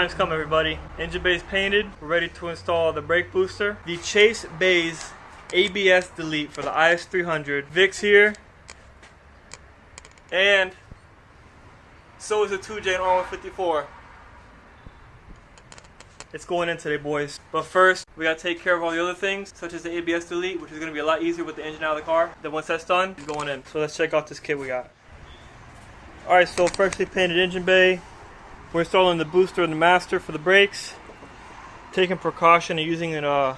time's come, everybody. Engine bay's painted. We're ready to install the brake booster. The Chase Bays ABS Delete for the IS300. Vic's here. And so is the 2J and R154. It's going in today, boys. But first, we gotta take care of all the other things, such as the ABS Delete, which is gonna be a lot easier with the engine out of the car. Then once that's done, it's going in. So let's check out this kit we got. Alright, so freshly painted engine bay. We're installing the booster and the master for the brakes. Taking precaution and using an, I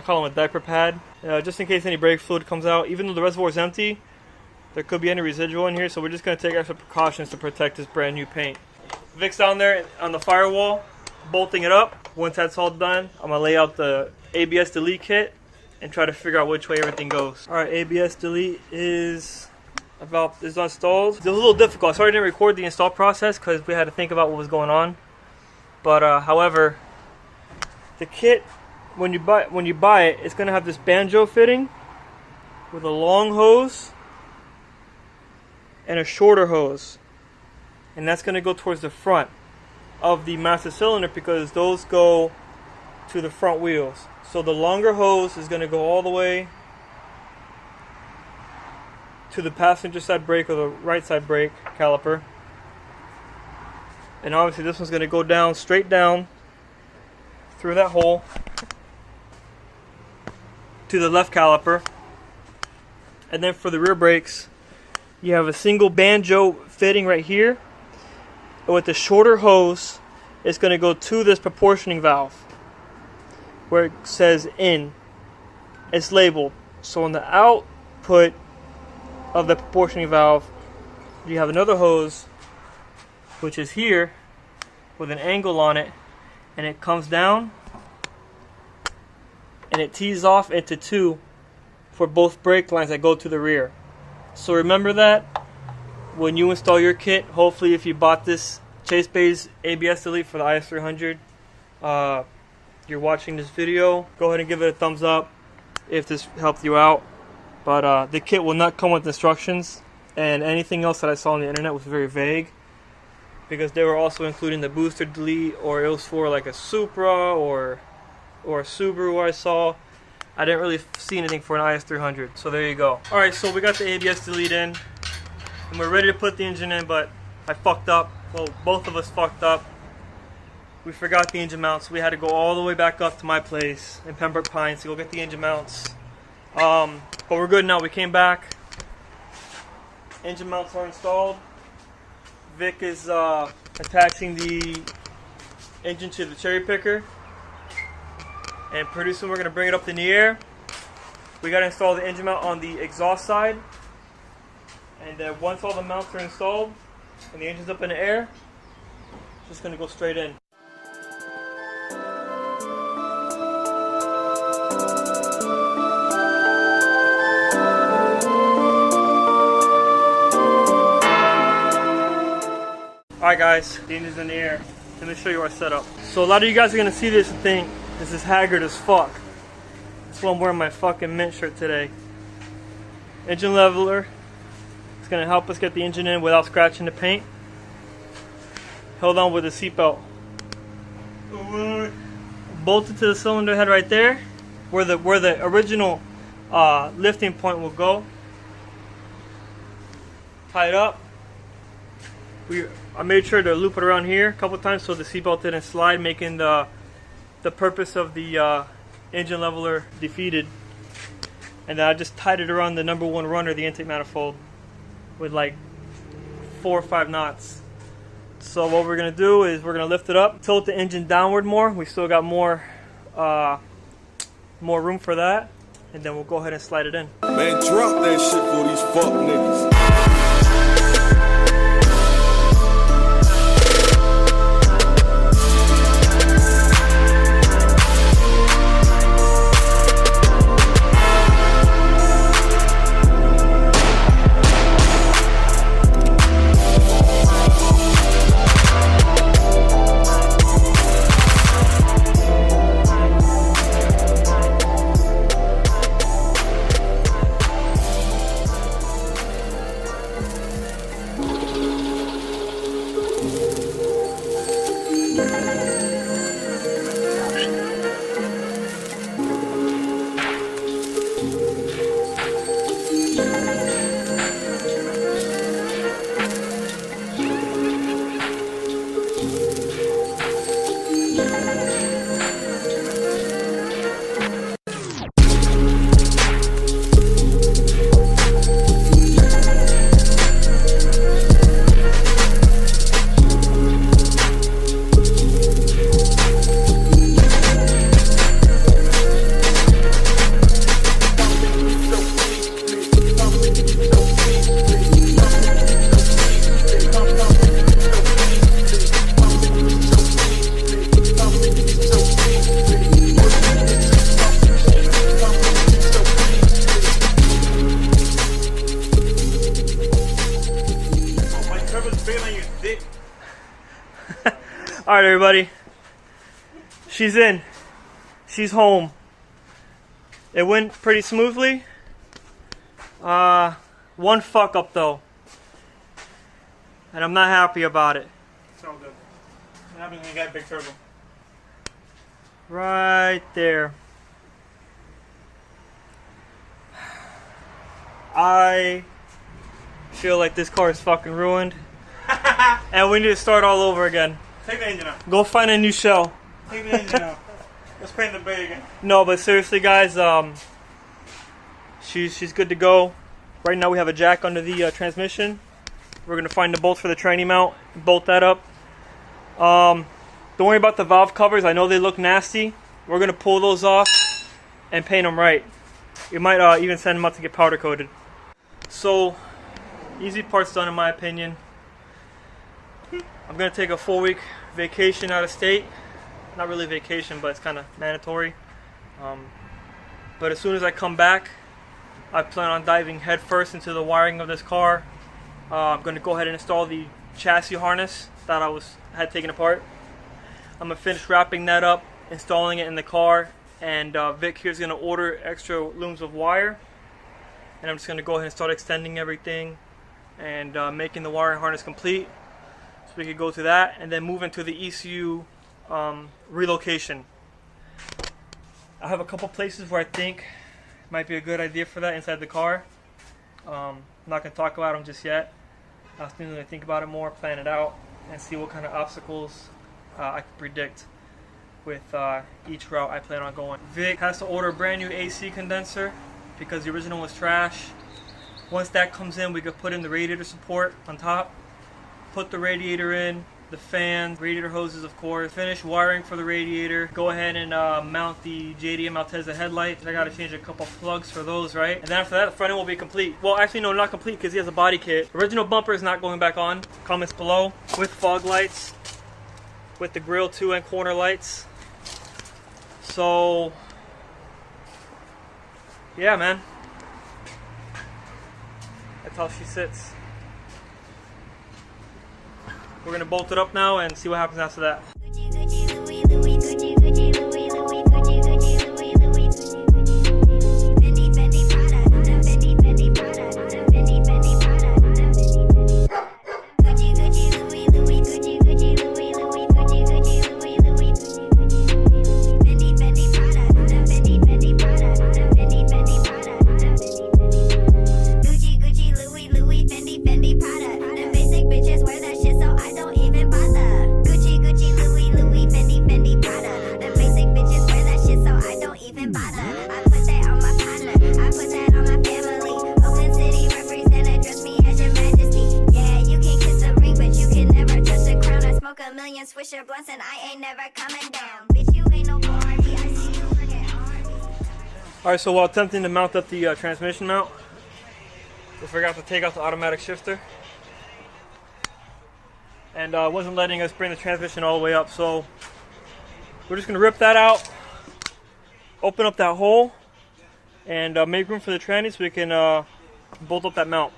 call them a diaper pad, just in case any brake fluid comes out. Even though the reservoir is empty, there could be any residual in here, so we're just gonna take extra precautions to protect this brand new paint. Vic's down there on the firewall, bolting it up. Once that's all done, I'm gonna lay out the ABS Delete kit and try to figure out which way everything goes. Alright, ABS Delete is installed. It was a little difficult. Sorry I didn't record the install process because we had to think about what was going on. But however, the kit, when you buy it, it's gonna have this banjo fitting with a long hose and a shorter hose, and that's gonna go towards the front of the master cylinder because those go to the front wheels. So the longer hose is gonna go all the way to the passenger side brake or the right side brake caliper, and obviously this one's going to go down, straight down through that hole to the left caliper. And then for the rear brakes, you have a single banjo fitting right here, and with the shorter hose it's going to go to this proportioning valve where it says in. It's labeled, so on the output of the proportioning valve you have another hose which is here with an angle on it, and it comes down and it tees off into two for both brake lines that go to the rear. So remember that when you install your kit. Hopefully if you bought this Chase Bays ABS Delete for the IS300, you're watching this video, go ahead and give it a thumbs up if this helped you out. But the kit will not come with instructions, and anything else that I saw on the internet was very vague because they were also including the booster delete, or it was for like a Supra or a Subaru I saw. I didn't really see anything for an IS300, so there you go. Alright, so we got the ABS Delete in, and we're ready to put the engine in, but I fucked up. Well, both of us fucked up. We forgot the engine mounts, so we had to go all the way back up to my place in Pembroke Pines to go get the engine mounts. But we're good now. We came back. Engine mounts are installed. Vic is attaching the engine to the cherry picker, and pretty soon we're going to bring it up in the air. We got to install the engine mount on the exhaust side, and then once all the mounts are installed and the engine's up in the air, it's just going to go straight in. Alright guys, the engine's in the air. Let me show you our setup. So a lot of you guys are going to see this and think this is haggard as fuck. That's why I'm wearing my fucking mint shirt today. Engine leveler. It's going to help us get the engine in without scratching the paint. Held on with a seatbelt. Bolted to the cylinder head right there, where the original lifting point will go. Tied up. I made sure to loop it around here a couple times so the seatbelt didn't slide, making the purpose of the engine leveler defeated. And then I just tied it around the #1 runner, the intake manifold, with like 4 or 5 knots. So what we're gonna do is we're gonna lift it up, tilt the engine downward more. We still got more room for that, and then we'll go ahead and slide it in. Man, drop that shit for these fuck niggas. Alright, everybody. She's in. She's home. It went pretty smoothly. One fuck up though. And I'm not happy about it. It's all good. What happens when you got a big turbo? Right there. I feel like this car is fucking ruined. And we need to start all over again. Take the engine out. Go find a new shell. Take the engine out. Let's paint the bay again. No, but seriously, guys, she's good to go. Right now we have a jack under the transmission. We're gonna find the bolts for the tranny mount, bolt that up. Don't worry about the valve covers. I know they look nasty. We're gonna pull those off and paint them right. We might even send them out to get powder coated. So, easy part's done in my opinion. I'm gonna take a 4-week vacation out of state. Not really vacation, but it's kind of mandatory. But as soon as I come back, I plan on diving headfirst into the wiring of this car. I'm going to go ahead and install the chassis harness that I had taken apart. I'm going to finish wrapping that up, installing it in the car, and Vic here's going to order extra looms of wire. And I'm just going to go ahead and start extending everything and making the wiring harness complete. So we could go to that and then move into the ECU relocation. I have a couple places where I think it might be a good idea for that inside the car. I'm not going to talk about them just yet. I'll still need to think about it more, plan it out, and see what kind of obstacles I can predict with each route I plan on going. Vic has to order a brand new AC condenser because the original was trash. Once that comes in, we could put in the radiator support on top, put the radiator in, the fans, radiator hoses of course, finish wiring for the radiator, go ahead and mount the JDM Altezza headlights. I gotta change a couple plugs for those, right? And then after that, the front end will be complete. Well, actually no, not complete because he has a body kit. Original bumper is not going back on. Comments below. With fog lights, with the grille too and corner lights. So, yeah man. That's how she sits. We're gonna bolt it up now and see what happens after that. Swisher blunts and I ain't never coming down. Bitch, you ain't no Barbie. I see you forget Harvey. Alright, so while attempting to mount up the transmission mount, we forgot to take out the automatic shifter. And wasn't letting us bring the transmission all the way up, so we're just going to rip that out, open up that hole, and make room for the tranny so we can bolt up that mount.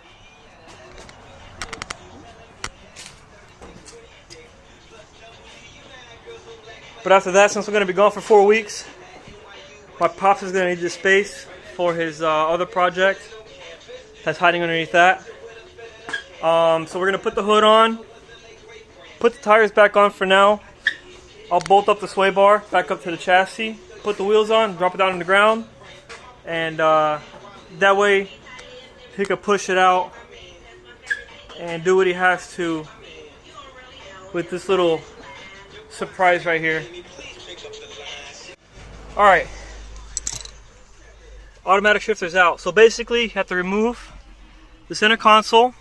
But after that, since we're going to be gone for 4 weeks, my pops is going to need the space for his other project that's hiding underneath that. So we're going to put the hood on, put the tires back on for now. I'll bolt up the sway bar back up to the chassis, put the wheels on, drop it down on the ground, and that way he can push it out and do what he has to with this little surprise right here. Alright, automatic shifter's out. So basically you have to remove the center console. I'm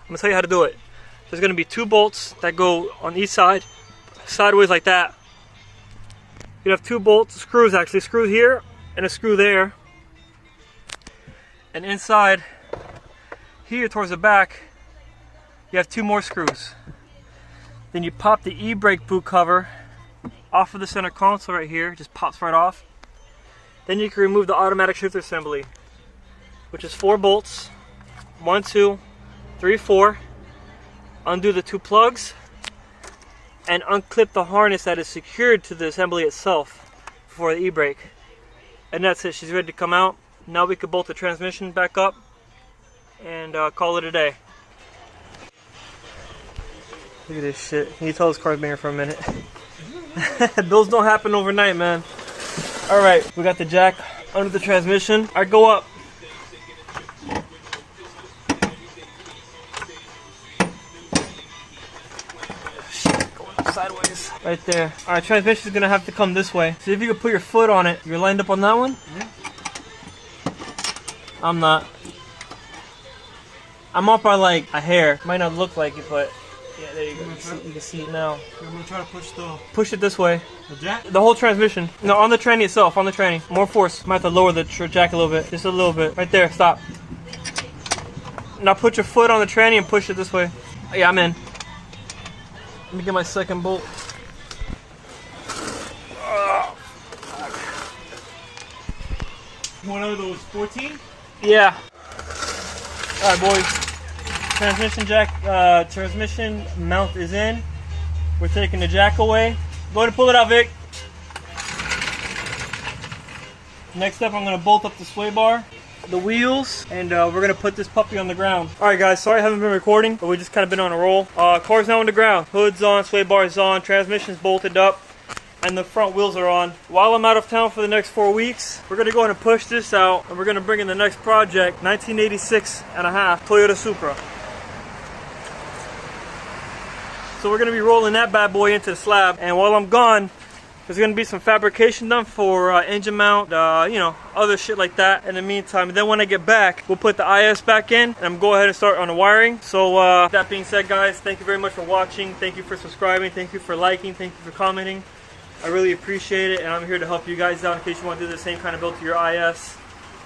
going to tell you how to do it. There's going to be 2 bolts that go on each side, sideways like that. You have 2 bolts, screws actually, a screw here and a screw there. And inside here towards the back you have 2 more screws. Then you pop the e-brake boot cover off of the center console right here, just pops right off. Then you can remove the automatic shifter assembly, which is 4 bolts, 1, 2, 3, 4. Undo the 2 plugs, and unclip the harness that is secured to the assembly itself for the e-brake. And that's it. She's ready to come out. Now we can bolt the transmission back up and call it a day. Look at this shit. Can you tell this car's been here for a minute? Those don't happen overnight, man. Alright, we got the jack under the transmission. Alright, go up. Shit, going sideways. Right there. Alright, transmission is gonna have to come this way. See if you can put your foot on it. You're lined up on that one? Yeah. I'm not. I'm up by like a hair. Might not look like it, but yeah, there you go. You can see it now. I'm gonna try to Push it this way. the jack. The whole transmission. No, on the tranny itself. On the tranny. More force. Might have to lower the jack a little bit. Just a little bit. Right there. Stop. Now put your foot on the tranny and push it this way. Yeah, I'm in. Let me get my second bolt. One of those 14. Yeah. Alright, boys. Transmission jack, transmission mount is in. We're taking the jack away. Go ahead and pull it out, Vic. Next up, I'm going to bolt up the sway bar, the wheels, and we're going to put this puppy on the ground. Alright guys, sorry I haven't been recording, but we've just kind of been on a roll. Car's now on the ground. Hood's on, sway bar's on, transmission's bolted up, and the front wheels are on. While I'm out of town for the next 4 weeks, we're going to go ahead and push this out, and we're going to bring in the next project, 1986 and a half Toyota Supra. So we're going to be rolling that bad boy into the slab, and while I'm gone, there's going to be some fabrication done for engine mount, you know, other shit like that in the meantime. And then when I get back, we'll put the IS back in, and I'm going to go ahead and start on the wiring. So that being said, guys, thank you very much for watching. Thank you for subscribing. Thank you for liking. Thank you for commenting. I really appreciate it, and I'm here to help you guys out in case you want to do the same kind of build to your IS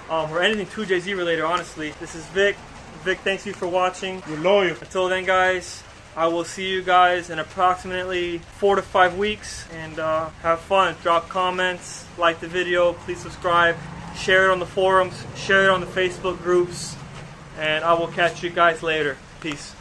or anything 2JZ related, honestly. This is Vic. Vic, thanks you for watching. You're loyal. Until then, guys, I will see you guys in approximately 4 to 5 weeks, and have fun. Drop comments, like the video, please subscribe, share it on the forums, share it on the Facebook groups, and I will catch you guys later. Peace.